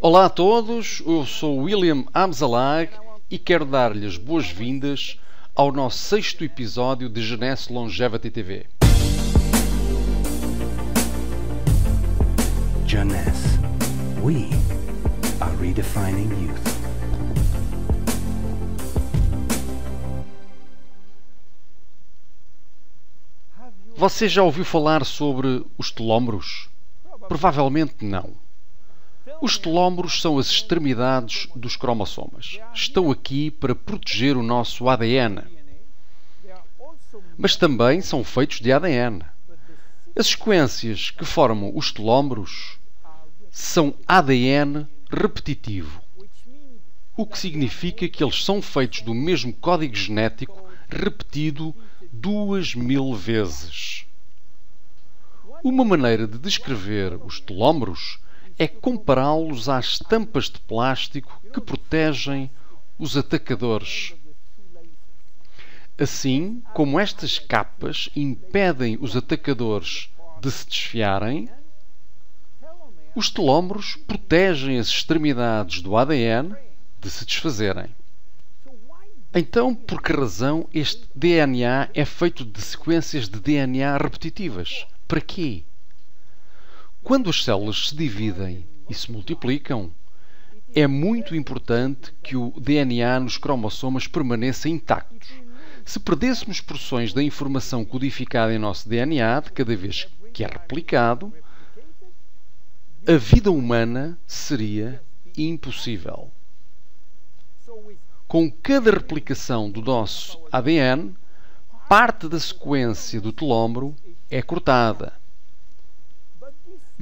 Olá a todos, eu sou William Amzalag e quero dar-lhes boas-vindas ao nosso 6º episódio de Jeunesse Longevity TV. Jeunesse, we are redefining youth. Você já ouviu falar sobre os telómeros? Provavelmente não. Os telómeros são as extremidades dos cromossomas. Estão aqui para proteger o nosso ADN. Mas também são feitos de ADN. As sequências que formam os telómeros são ADN repetitivo, o que significa que eles são feitos do mesmo código genético repetido 2000 vezes. Uma maneira de descrever os telómeros é compará-los às tampas de plástico que protegem os atacadores. Assim como estas capas impedem os atacadores de se desfiarem, os telómeros protegem as extremidades do ADN de se desfazerem. Então, por que razão este DNA é feito de sequências de DNA repetitivas? Para quê? Quando as células se dividem e se multiplicam, é muito importante que o DNA nos cromossomas permaneça intacto. Se perdêssemos porções da informação codificada em nosso DNA de cada vez que é replicado, a vida humana seria impossível. Com cada replicação do nosso ADN, parte da sequência do telómero é cortada.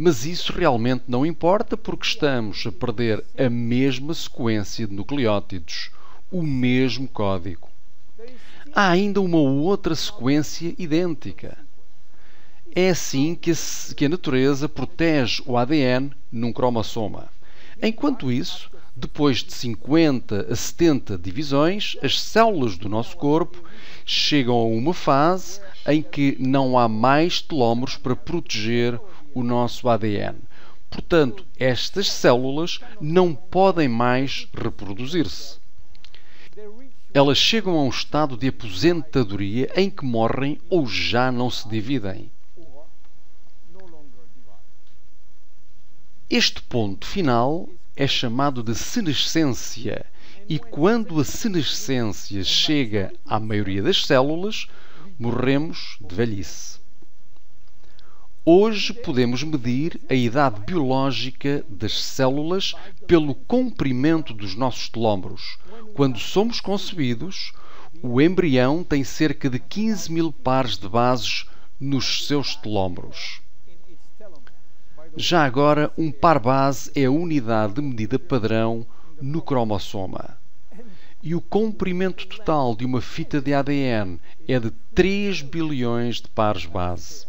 Mas isso realmente não importa porque estamos a perder a mesma sequência de nucleótidos, o mesmo código. Há ainda uma outra sequência idêntica. É assim que a natureza protege o ADN num cromossoma. Enquanto isso, depois de 50 a 70 divisões, as células do nosso corpo chegam a uma fase em que não há mais telómeros para proteger o nosso ADN. Portanto, estas células não podem mais reproduzir-se. Elas chegam a um estado de aposentadoria em que morrem ou já não se dividem. Este ponto final é chamado de senescência e quando a senescência chega à maioria das células, morremos de velhice. Hoje podemos medir a idade biológica das células pelo comprimento dos nossos telómeros. Quando somos concebidos, o embrião tem cerca de 15.000 pares de bases nos seus telómeros. Já agora, um par base é a unidade de medida padrão no cromossoma. E o comprimento total de uma fita de ADN é de 3 bilhões de pares base.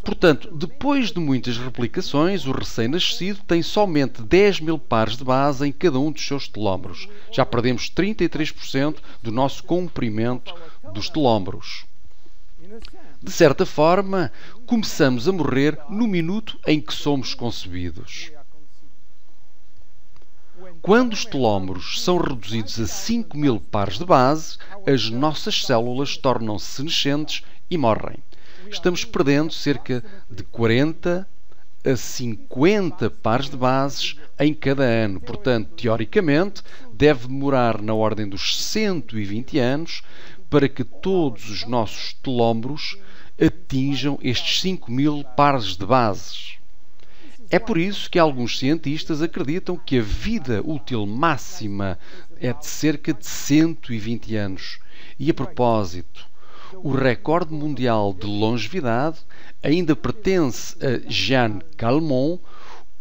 Portanto, depois de muitas replicações, o recém-nascido tem somente 10.000 pares de base em cada um dos seus telómeros. Já perdemos 33% do nosso comprimento dos telómeros. De certa forma, começamos a morrer no minuto em que somos concebidos. Quando os telómeros são reduzidos a 5.000 pares de base, as nossas células tornam-se senescentes e morrem. Estamos perdendo cerca de 40 a 50 pares de bases em cada ano. Portanto, teoricamente, deve demorar na ordem dos 120 anos para que todos os nossos telómeros atinjam estes 5.000 pares de bases. É por isso que alguns cientistas acreditam que a vida útil máxima é de cerca de 120 anos. E a propósito, o recorde mundial de longevidade ainda pertence a Jeanne Calment,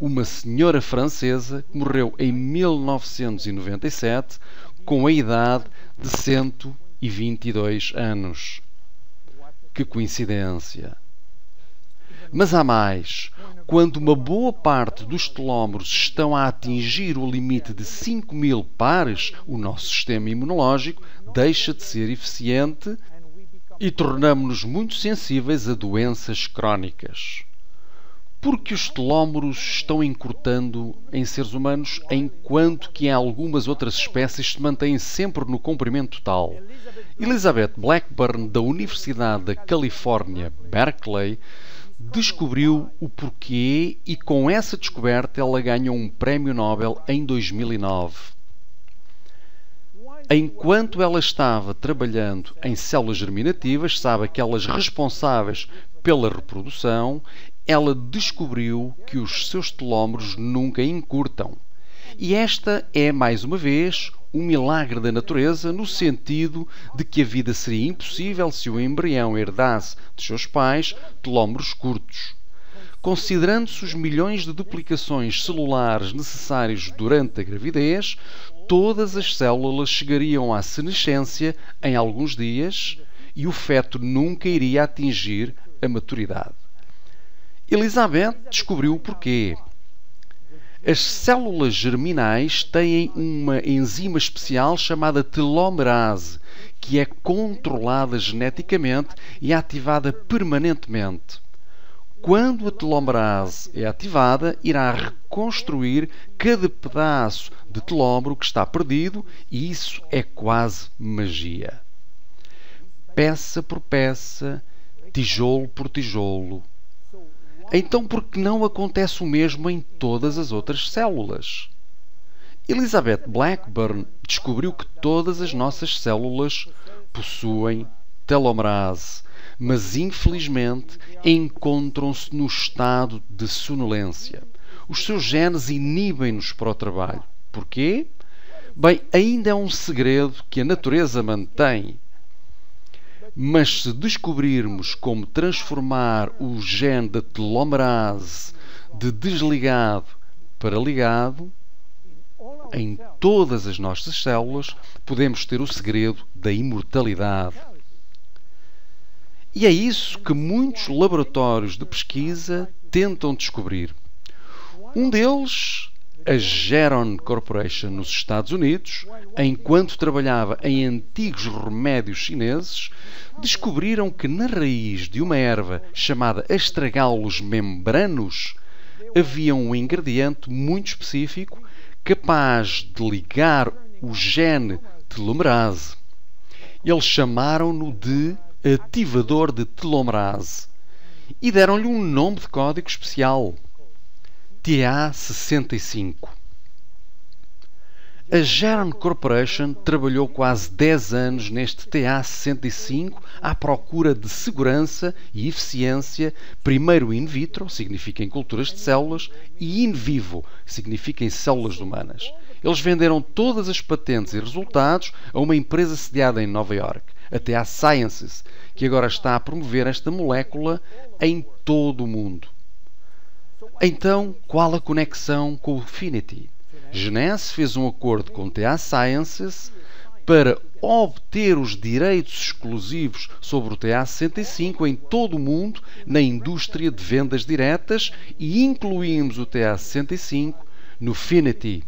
uma senhora francesa que morreu em 1997 com a idade de 122 anos. Que coincidência! Mas há mais. Quando uma boa parte dos telómeros estão a atingir o limite de 5.000 pares, o nosso sistema imunológico deixa de ser eficiente e tornamo-nos muito sensíveis a doenças crónicas. Porque os telómeros estão encurtando em seres humanos, enquanto que em algumas outras espécies se mantêm sempre no comprimento total. Elizabeth Blackburn, da Universidade da Califórnia, Berkeley, descobriu o porquê e com essa descoberta ela ganhou um prémio Nobel em 2009. Enquanto ela estava trabalhando em células germinativas, sabe, aquelas responsáveis pela reprodução, ela descobriu que os seus telómeros nunca encurtam. E esta é, mais uma vez, um milagre da natureza, no sentido de que a vida seria impossível se o embrião herdasse de seus pais telómeros curtos. Considerando-se os milhões de duplicações celulares necessários durante a gravidez, todas as células chegariam à senescência em alguns dias e o feto nunca iria atingir a maturidade. Elizabeth descobriu o porquê. As células germinais têm uma enzima especial chamada telomerase, que é controlada geneticamente e ativada permanentemente. Quando a telomerase é ativada, irá reconstruir cada pedaço de telómero que está perdido, e isso é quase magia. Peça por peça, tijolo por tijolo. Então, por que não acontece o mesmo em todas as outras células? Elizabeth Blackburn descobriu que todas as nossas células possuem telomerase, mas infelizmente encontram-se no estado de sonolência. Os seus genes inibem-nos para o trabalho. Porquê? Bem, ainda é um segredo que a natureza mantém. Mas se descobrirmos como transformar o gene da telomerase de desligado para ligado, em todas as nossas células, podemos ter o segredo da imortalidade. E é isso que muitos laboratórios de pesquisa tentam descobrir. Um deles, a Geron Corporation nos Estados Unidos, enquanto trabalhava em antigos remédios chineses, descobriram que na raiz de uma erva chamada Astragalus membranus havia um ingrediente muito específico capaz de ligar o gene telomerase. Eles chamaram-no de ativador de telomerase e deram-lhe um nome de código especial: TA65. A Geron Corporation trabalhou quase 10 anos neste TA65 à procura de segurança e eficiência, primeiro in vitro, significa em culturas de células, e in vivo, significa em células humanas. Eles venderam todas as patentes e resultados a uma empresa sediada em Nova York, a TA Sciences, que agora está a promover esta molécula em todo o mundo. Então, qual a conexão com o Finity? Genese fez um acordo com a TA Sciences para obter os direitos exclusivos sobre o TA65 em todo o mundo na indústria de vendas diretas, e incluímos o TA65 no Finity.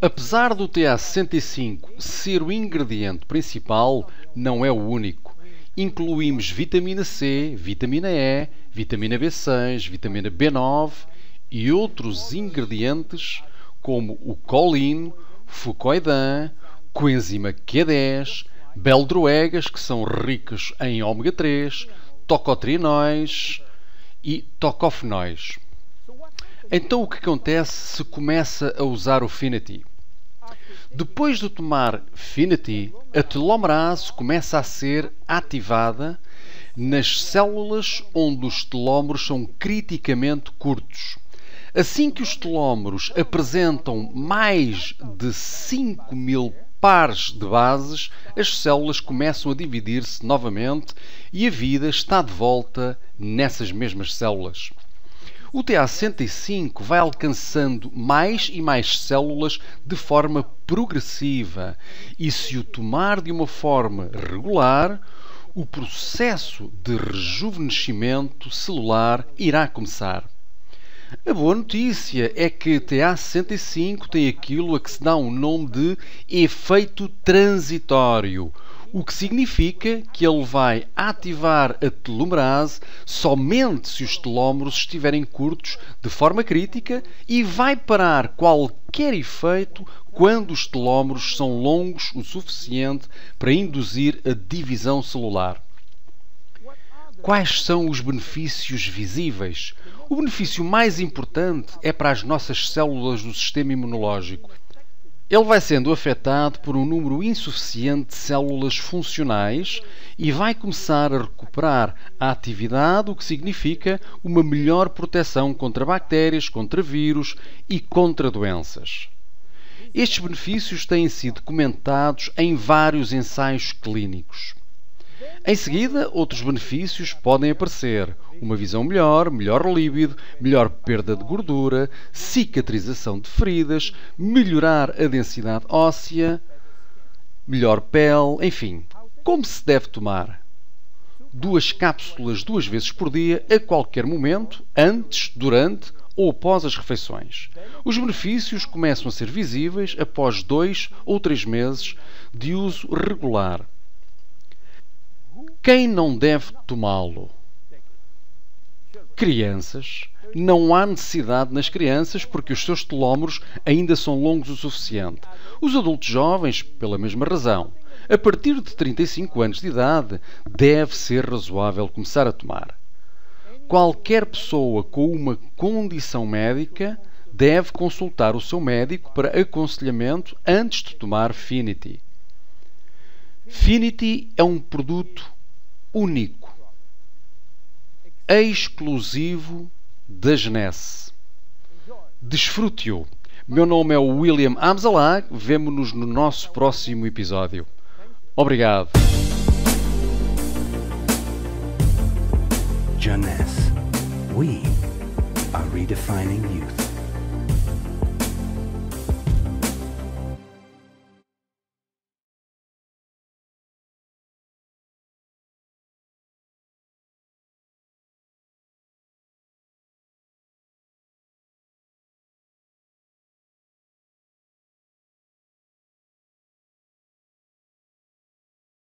Apesar do TA65 ser o ingrediente principal, não é o único. Incluímos vitamina C, vitamina E, vitamina B6, vitamina B9 e outros ingredientes como o colin, fucoidan, coenzima Q10, beldroegas, que são ricos em ômega 3, tocotrienóis e tocofenóis. Então, o que acontece se começa a usar o Finity? Depois de tomar Finity, a telomerase começa a ser ativada nas células onde os telómeros são criticamente curtos. Assim que os telómeros apresentam mais de 5.000 pares de bases, as células começam a dividir-se novamente e a vida está de volta nessas mesmas células. O TA65 vai alcançando mais e mais células de forma progressiva e, se o tomar de uma forma regular, o processo de rejuvenescimento celular irá começar. A boa notícia é que TA65 tem aquilo a que se dá um nome de efeito transitório. o que significa que ele vai ativar a telomerase somente se os telómeros estiverem curtos de forma crítica e vai parar qualquer efeito quando os telómeros são longos o suficiente para induzir a divisão celular. Quais são os benefícios visíveis? O benefício mais importante é para as nossas células do sistema imunológico. Ele vai sendo afetado por um número insuficiente de células funcionais e vai começar a recuperar a atividade, o que significa uma melhor proteção contra bactérias, contra vírus e contra doenças. Estes benefícios têm sido comentados em vários ensaios clínicos. Em seguida, outros benefícios podem aparecer: uma visão melhor, melhor líbido, melhor perda de gordura, cicatrização de feridas, melhorar a densidade óssea, melhor pele, enfim. Como se deve tomar? 2 cápsulas 2 vezes por dia, a qualquer momento, antes, durante ou após as refeições. Os benefícios começam a ser visíveis após 2 ou 3 meses de uso regular. Quem não deve tomá-lo? Crianças. Não há necessidade nas crianças porque os seus telómeros ainda são longos o suficiente. Os adultos jovens, pela mesma razão. A partir de 35 anos de idade, deve ser razoável começar a tomar. Qualquer pessoa com uma condição médica deve consultar o seu médico para aconselhamento antes de tomar Finity. Finity é um produto único, exclusivo da Genesse. Desfrute-o. Meu nome é William Amzalag. Vemo-nos no nosso próximo episódio. Obrigado. Jeunesse. We are redefining youth.